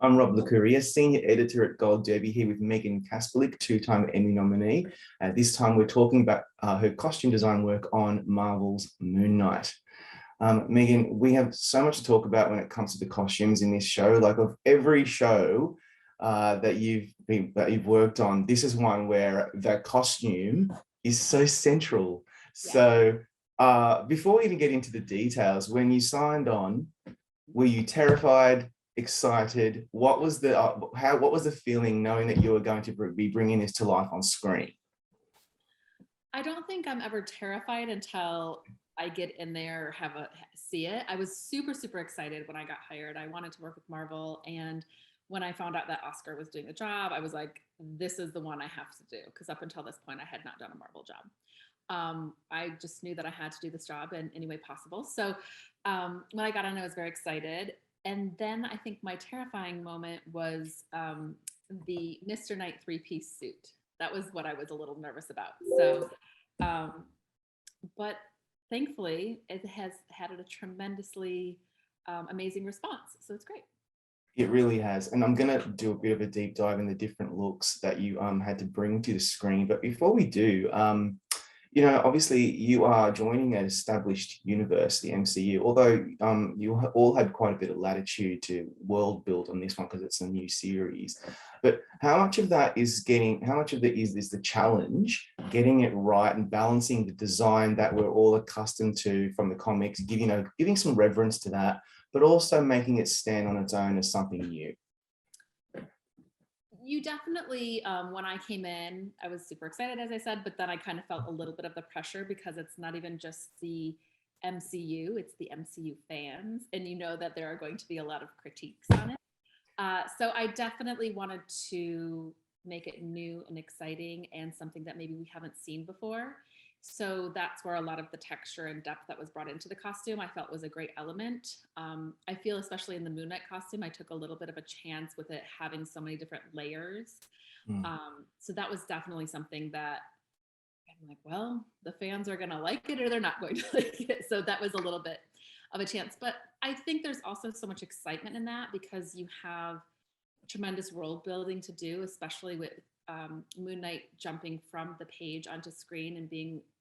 I'm Rob Licuria, Senior Editor at Gold Derby, here with Megan Kasperlik, two-time Emmy nominee. This time we're talking about her costume design work on Marvel's Moon Knight. Megan, we have so much to talk about when it comes to the costumes in this show. Like, of every show that you've worked on, this is one where the costume is so central. Yeah. So before we even get into the details, when you signed on, were you terrified, excited? What was the feeling knowing that you were going to be bringing this to life on screen? I don't think I'm ever terrified until I get in there, see it. I was super, super excited when I got hired. I wanted to work with Marvel, and when I found out that Oscar was doing the job, I was like, this is the one I have to do, because up until this point I had not done a Marvel job. I just knew that I had to do this job in any way possible. So when I got on, I was very excited. And then I think my terrifying moment was the Mr. Knight three-piece suit. That was what I was a little nervous about. So, but thankfully, it has had a tremendously amazing response. So it's great. It really has. And I'm going to do a bit of a deep dive in the different looks that you had to bring to the screen. But before we do, obviously you are joining an established universe, the MCU, although you all had quite a bit of latitude to world build on this one because it's a new series. But how much of it is the challenge, getting it right and balancing the design that we're all accustomed to from the comics, giving some reverence to that, but also making it stand on its own as something new? You definitely, when I came in, I was super excited, as I said, but then I kind of felt a little bit of the pressure because it's not even just the MCU, it's the MCU fans. And you know that there are going to be a lot of critiques on it. So I definitely wanted to make it new and exciting and something that maybe we haven't seen before. So that's where a lot of the texture and depth that was brought into the costume I felt was a great element. I feel especially in the Moon Knight costume, I took a little bit of a chance with it having so many different layers. So that was definitely something that I'm like, well, the fans are going to like it or they're not going to like it. So that was a little bit of a chance. But I think there's also so much excitement in that because you have tremendous world building to do, especially with Moon Knight jumping from the page onto screen and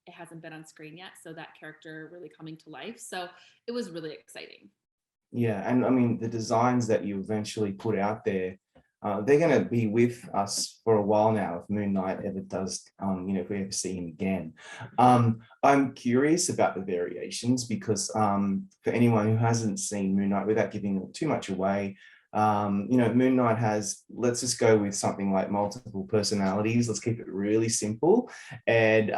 it hasn't been on screen yet. So that character really coming to life. So it was really exciting. Yeah. And I mean, the designs that you eventually put out there, they're going to be with us for a while now if Moon Knight ever does, if we ever see him again. I'm curious about the variations because for anyone who hasn't seen Moon Knight, without giving too much away, Moon Knight has, let's just go with something like multiple personalities. Let's keep it really simple. And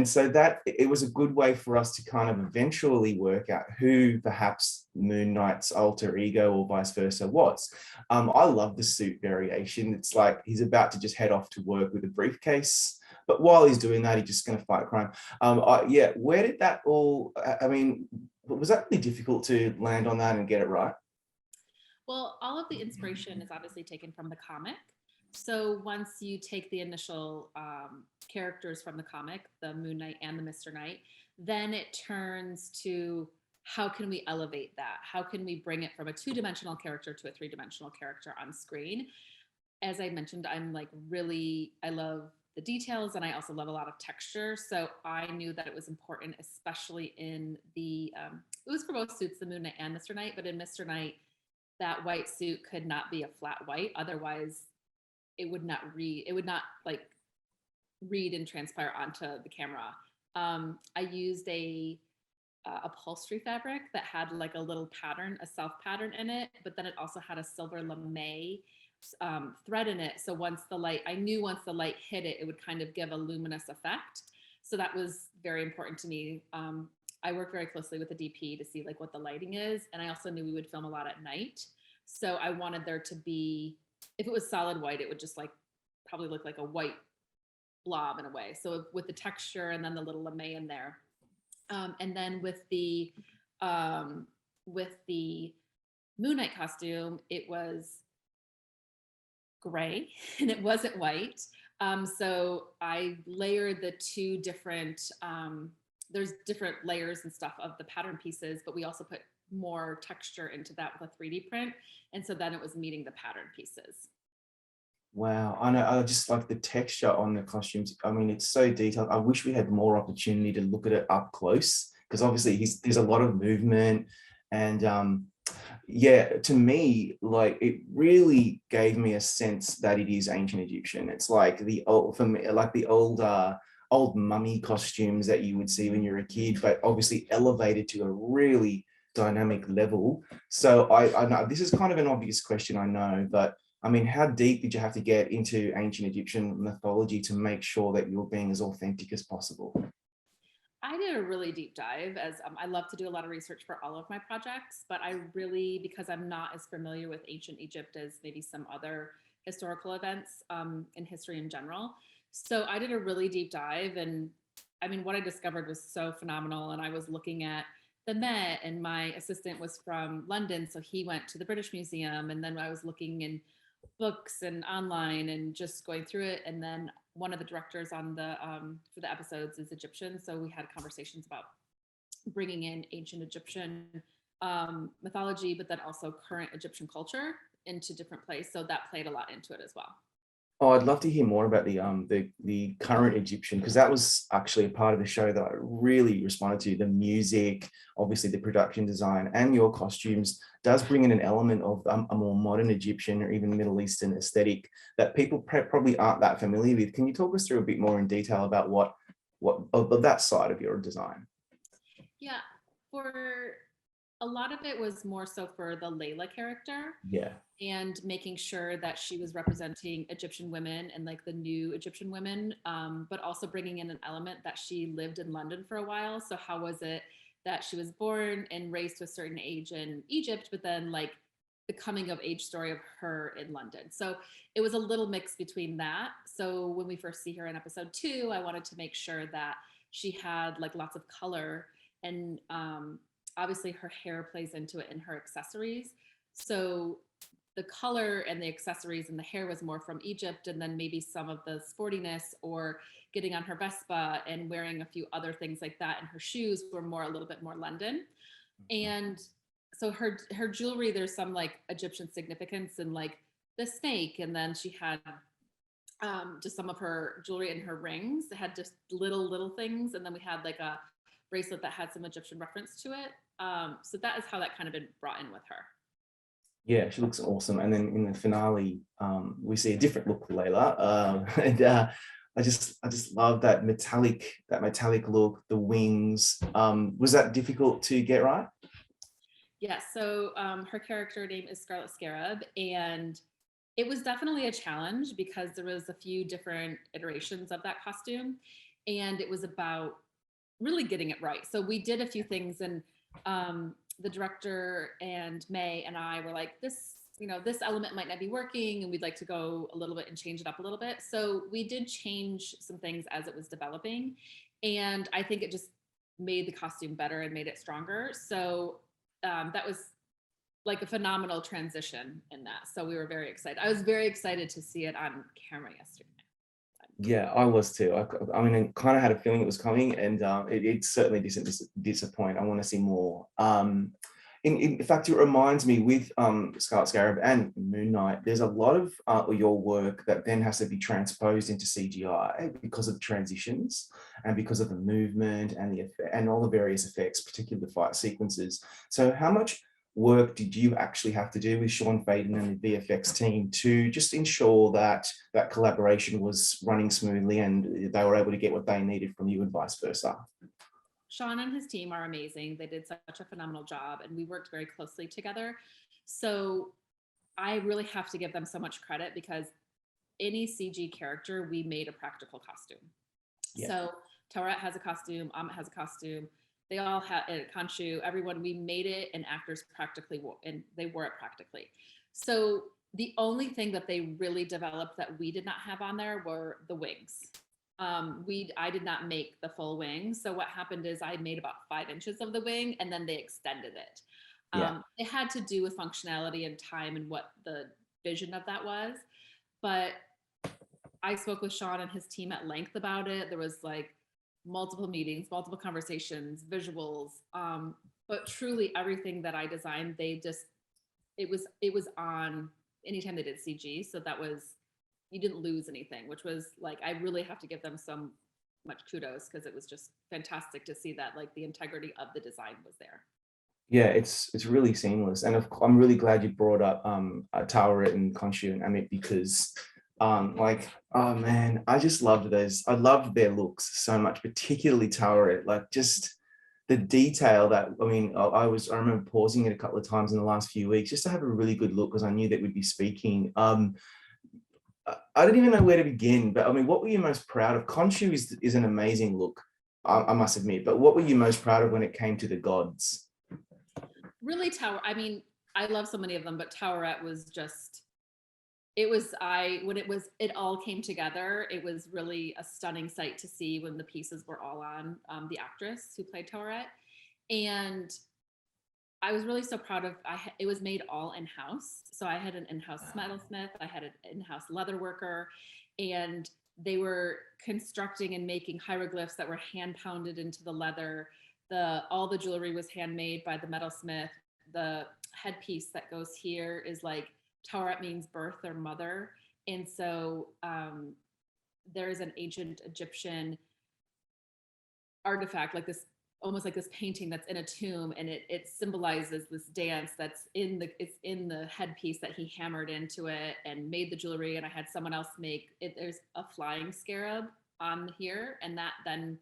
so that it was a good way for us to kind of eventually work out who perhaps Moon Knight's alter ego or vice versa was. I love the suit variation. It's like he's about to just head off to work with a briefcase, but while he's doing that, he's just going to fight crime. Where did that all, was that really difficult to land on that and get it right? Well, all of the inspiration is obviously taken from the comic. So once you take the initial characters from the comic, the Moon Knight and the Mr. Knight, then it turns to how can we elevate that? How can we bring it from a two-dimensional character to a three-dimensional character on screen? As I mentioned, I love the details and I also love a lot of texture. So I knew that it was important, especially in it was for both suits, the Moon Knight and Mr. Knight, but in Mr. Knight, that white suit could not be a flat white. Otherwise it would not read and transpire onto the camera. I used a upholstery fabric that had like a little pattern, a self pattern in it, but then it also had a silver lame thread in it. So once the light hit it, it would kind of give a luminous effect. So that was very important to me. I work very closely with the DP to see like what the lighting is. And I also knew we would film a lot at night. So I wanted there to be, if it was solid white, it would just like probably look like a white blob in a way. So with the texture and then the little lame in there. And then with the Moon Knight costume, it was gray and it wasn't white. So I layered the two different there's different layers and stuff of the pattern pieces, but we also put more texture into that with a 3D print. And so then it was meeting the pattern pieces. Wow, I know. I just like the texture on the costumes. I mean, it's so detailed. I wish we had more opportunity to look at it up close, because obviously there's a lot of movement, and yeah, to me, like, it really gave me a sense that it is ancient Egyptian. It's like the old, for me, like the old mummy costumes that you would see when you're a kid, but obviously elevated to a really dynamic level. So I know this is kind of an obvious question, I know, but I mean, how deep did you have to get into ancient Egyptian mythology to make sure that you're being as authentic as possible? I did a really deep dive, as I love to do a lot of research for all of my projects, but I really, because I'm not as familiar with ancient Egypt as maybe some other historical events in history in general. So I did a really deep dive, and I mean, what I discovered was so phenomenal. And I was looking at the Met, and my assistant was from London, so he went to the British Museum, and then I was looking in books and online and just going through it. And then one of the directors on the for the episodes is Egyptian, so we had conversations about bringing in ancient Egyptian mythology, but then also current Egyptian culture into different places. So that played a lot into it as well. Oh, I'd love to hear more about the current Egyptian, because that was actually a part of the show that I really responded to. The music, obviously the production design, and your costumes does bring in an element of a more modern Egyptian or even Middle Eastern aesthetic that people probably aren't that familiar with. Can you talk us through a bit more in detail about what of that side of your design? Yeah, for a lot of it was more so for the Layla character Yeah, and making sure that she was representing Egyptian women and like the new Egyptian women, but also bringing in an element that she lived in London for a while. So how was it that she was born and raised to a certain age in Egypt, but then like the coming of age story of her in London? So it was a little mix between that. So when we first see her in episode 2, I wanted to make sure that she had like lots of color, and obviously her hair plays into it and her accessories. So the color and the accessories and the hair was more from Egypt, and then maybe some of the sportiness or getting on her Vespa and wearing a few other things like that, and her shoes were more a little bit more London. And so her jewelry, there's some like Egyptian significance and like the snake, and then she had just some of her jewelry and her rings had just little things, and then we had like a bracelet that had some Egyptian reference to it. So that is how that kind of been brought in with her. yeah, she looks awesome. And then in the finale, we see a different look for Layla, and I just love that metallic look, the wings. Was that difficult to get right? Yeah, so her character name is Scarlet Scarab, and it was definitely a challenge because there was a few different iterations of that costume, and it was about really getting it right. So we did a few things, and the director and May and I were like, this element might not be working, and we'd like to go a little bit and change it up a little bit. So we did change some things as it was developing, and I think it just made the costume better and made it stronger. So that was like a phenomenal transition in that. So we were very excited. I was very excited to see it on camera yesterday. Yeah, I was too. I mean, I kind of had a feeling it was coming, and it certainly didn't disappoint. I want to see more. In fact, it reminds me with Scarlet Scarab and Moon Knight, there's a lot of your work that then has to be transposed into CGI because of transitions and because of the movement and and all the various effects, particularly the fight sequences. So, how much work did you actually have to do with Sean Faden and the VFX team to just ensure that that collaboration was running smoothly and they were able to get what they needed from you and vice versa? Sean and his team are amazing. They did such a phenomenal job, and we worked very closely together. So I really have to give them so much credit because any CG character, we made a practical costume. Yeah. So Taurat has a costume, Amit has a costume. They all have Khonshu, everyone, we made it, and actors practically and they wore it practically. So the only thing that they really developed that we did not have on there were the wings. I did not make the full wing. So what happened is I made about 5 inches of the wing, and then they extended it. Yeah. It had to do with functionality and time and what the vision of that was. But I spoke with Sean and his team at length about it. There was like multiple meetings, multiple conversations, visuals, but truly everything that I designed, it was on anytime they did CG. So that was, you didn't lose anything, which was like, I really have to give them so much kudos, because it was just fantastic to see that like the integrity of the design was there. Yeah, it's really seamless, and I'm really glad you brought up Taweret and Khonshu and Amit, because like, oh man, I just loved those. I loved their looks so much, particularly Taweret. Like, just the detail that, I mean, I remember pausing it a couple of times in the last few weeks just to have a really good look, because I knew that we'd be speaking. I don't even know where to begin, but I mean, what were you most proud of? Khonshu is an amazing look, I must admit, but what were you most proud of when it came to the gods? Really, I mean, I love so many of them, but Taweret was just, it was, it all came together. It was really a stunning sight to see when the pieces were all on the actress who played Taweret. And I was really so proud of, it was made all in-house. So I had an in-house metalsmith, I had an in-house leather worker, and they were constructing and making hieroglyphs that were hand pounded into the leather. All the jewelry was handmade by the metalsmith. The headpiece that goes here is like, Taweret means birth or mother. And so there is an ancient Egyptian artifact, like this, almost like this painting that's in a tomb, and it symbolizes this dance that's it's in the headpiece that he hammered into it and made the jewelry. And I had someone else make it. There's a flying scarab on here, and that then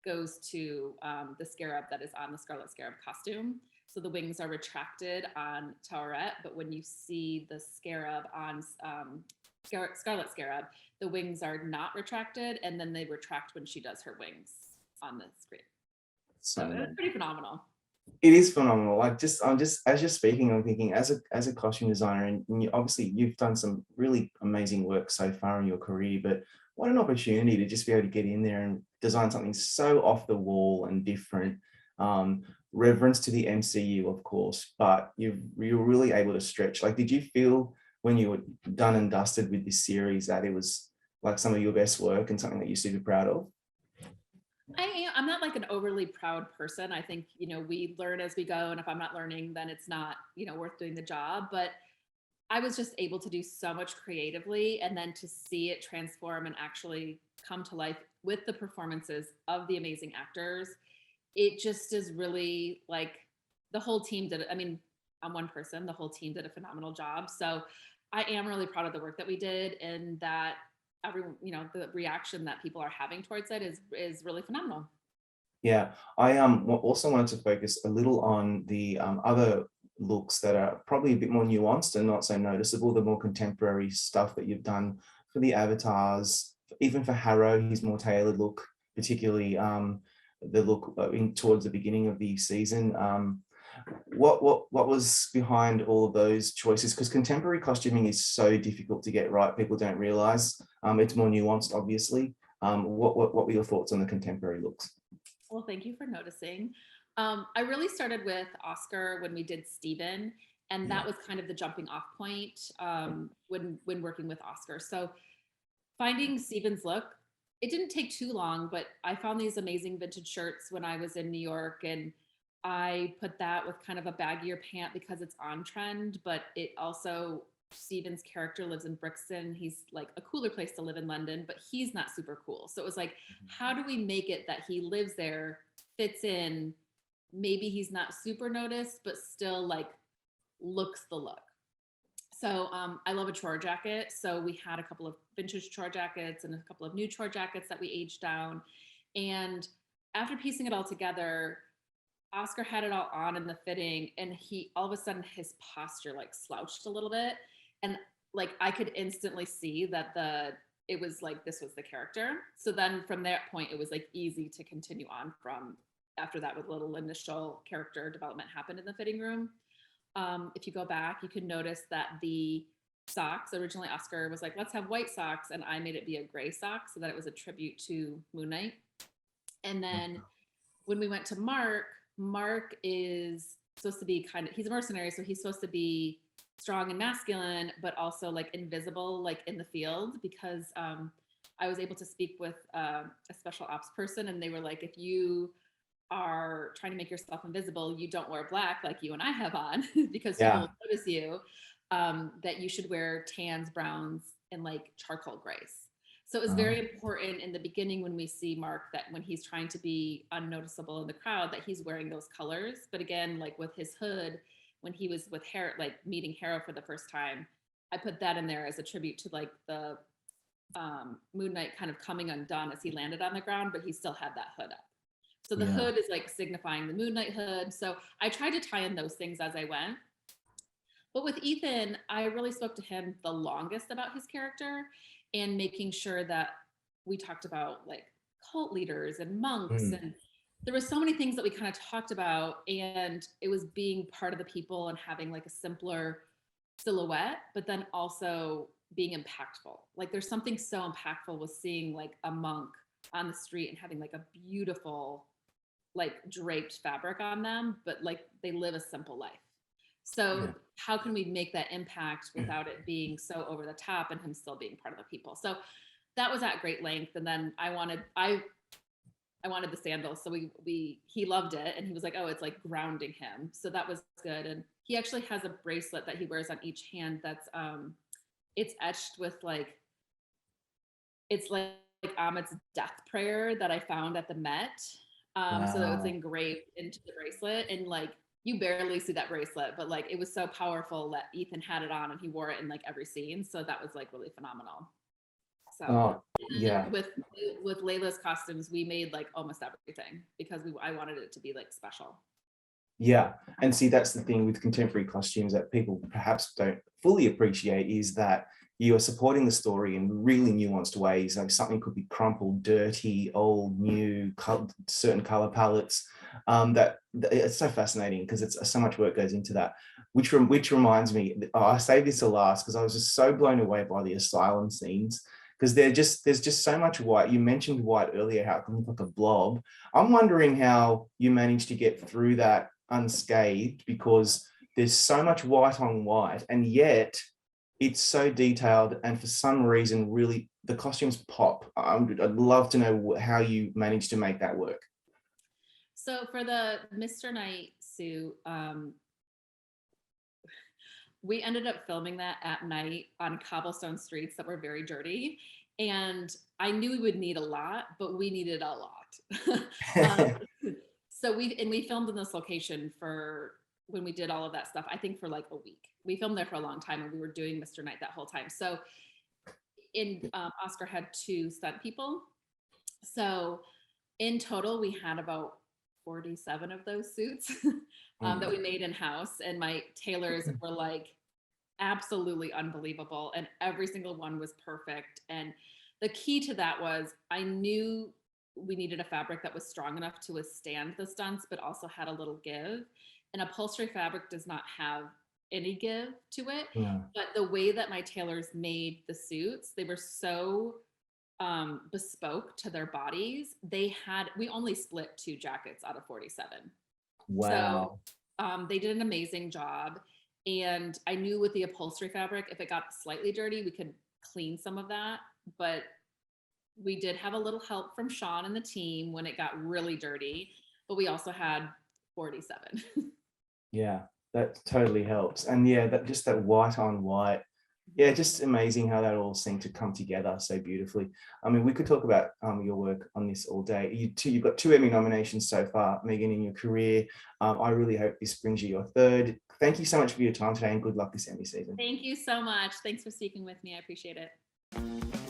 goes to the scarab that is on the Scarlet Scarab costume. So the wings are retracted on Taweret, but when you see the scarab on Scarlet Scarab, the wings are not retracted, and then they retract when she does her wings on the screen. So it's pretty phenomenal. It is phenomenal. I'm just as you're speaking, I'm thinking, as a costume designer, and obviously you've done some really amazing work so far in your career, but what an opportunity to just be able to get in there and design something so off the wall and different. Reverence to the MCU, of course, but you're really able to stretch. Like, did you feel when you were done and dusted with this series that it was like some of your best work and something that you're super proud of? I'm not like an overly proud person. I think, we learn as we go. And if I'm not learning, then it's not, worth doing the job. But I was just able to do so much creatively, and then to see it transform and actually come to life with the performances of the amazing actors. It just is really like, the whole team did it. I mean, I'm one person, the whole team did a phenomenal job. So I am really proud of the work that we did, and that everyone, the reaction that people are having towards it is really phenomenal. Yeah, I also wanted to focus a little on the other looks that are probably a bit more nuanced and not so noticeable, the more contemporary stuff that you've done for the avatars, even for Harrow, his more tailored look, particularly the look towards the beginning of the season. What was behind all of those choices? Because contemporary costuming is so difficult to get right. People don't realize it's more nuanced, obviously. What were your thoughts on the contemporary looks? Well, thank you for noticing. I really started with Oscar when we did Steven, and that was kind of the jumping off point when working with Oscar. So finding Steven's look, it didn't take too long, but I found these amazing vintage shirts when I was in New York, and I put that with kind of a baggier pant because it's on trend, but it also, Steven's character lives in Brixton. He's like a cooler place to live in London, but he's not super cool. So it was like, how do we make it that he lives there, fits in, maybe he's not super noticed, but still like looks the look. So I love a chore jacket. So we had a couple of vintage chore jackets and a couple of new chore jackets that we aged down. And after piecing it all together, Oscar had it all on in the fitting, and he, all of a sudden, his posture like slouched a little bit. And like, I could instantly see that it was like, this was the character. So then from that point, it was like easy to continue on from after that, with little initial character development happened in the fitting room. If you go back, you can notice that the socks, originally Oscar was like, let's have white socks. And I made it be a gray sock so that it was a tribute to Moon Knight. And then when we went to Marc is supposed to be he's a mercenary. So he's supposed to be strong and masculine, but also like invisible, like in the field, because I was able to speak with a special ops person, and they were like, if you are trying to make yourself invisible, you don't wear black like you and I have on because people Yeah. will notice you, that you should wear tans, browns, and like charcoal grays. So it was very important in the beginning when we see Mark that when he's trying to be unnoticeable in the crowd, that he's wearing those colors. But again, like with his hood, when he was with Harrow, like meeting Harrow for the first time, I put that in there as a tribute to like the Moon Knight kind of coming undone as he landed on the ground, but he still had that hood up. So the Yeah. hood is like signifying the Moon Knight hood. So I tried to tie in those things as I went. But with Ethan, I really spoke to him the longest about his character and making sure that we talked about like cult leaders and monks, and there was so many things that we kind of talked about, and it was being part of the people and having like a simpler silhouette, but then also being impactful. Like there's something so impactful with seeing like a monk on the street and having like a beautiful like draped fabric on them, but like they live a simple life. So Yeah. how can we make that impact without it being so over the top and him still being part of the people? So that was at great length. And then I wanted the sandals. So he loved it, and he was like, oh, it's like grounding him. So that was good. And he actually has a bracelet that he wears on each hand that's it's etched with like, it's like Ahmed's death prayer that I found at the Met. So that was Wow. engraved into the bracelet, and like you barely see that bracelet, but like it was so powerful that Ethan had it on and he wore it in like every scene. So that was like really phenomenal. So Oh, yeah. with Layla's costumes, we made like almost everything because I wanted it to be like special. Yeah. And see, that's the thing with contemporary costumes that people perhaps don't fully appreciate, is that you are supporting the story in really nuanced ways. Like something could be crumpled, dirty, old, new, certain color palettes. That it's so fascinating because it's so much work goes into that. Which reminds me, I saved this to last because I was just so blown away by the asylum scenes, because there's just so much white. You mentioned white earlier, how it can look like a blob. I'm wondering how you managed to get through that unscathed, because there's so much white on white, and yet it's so detailed, and for some reason really the costumes pop. I'd love to know how you managed to make that work. So for the Mr. Knight suit, we ended up filming that at night on cobblestone streets that were very dirty. And I knew we would need a lot, but we needed a lot. um, so we filmed in this location for when we did all of that stuff, I think for like a week. We filmed there for a long time, and we were doing Mr. Knight that whole time. So Oscar had 2 stunt people. So in total, we had about 47 of those suits that we made in house, and my tailors were like absolutely unbelievable, and every single one was perfect. And the key to that was I knew we needed a fabric that was strong enough to withstand the stunts, but also had a little give. And upholstery fabric does not have any give to it. Yeah. But the way that my tailors made the suits, they were so bespoke to their bodies. We only split 2 jackets out of 47. Wow. So they did an amazing job. And I knew with the upholstery fabric, if it got slightly dirty, we could clean some of that. But we did have a little help from Sean and the team when it got really dirty, but we also had 47. Yeah, that totally helps. And yeah, that just that white on white. Yeah, just amazing how that all seemed to come together so beautifully. I mean, we could talk about your work on this all day. You've got 2 Emmy nominations so far, Megan, in your career. I really hope this brings you your 3rd. Thank you so much for your time today, and good luck this Emmy season. Thank you so much. Thanks for speaking with me. I appreciate it.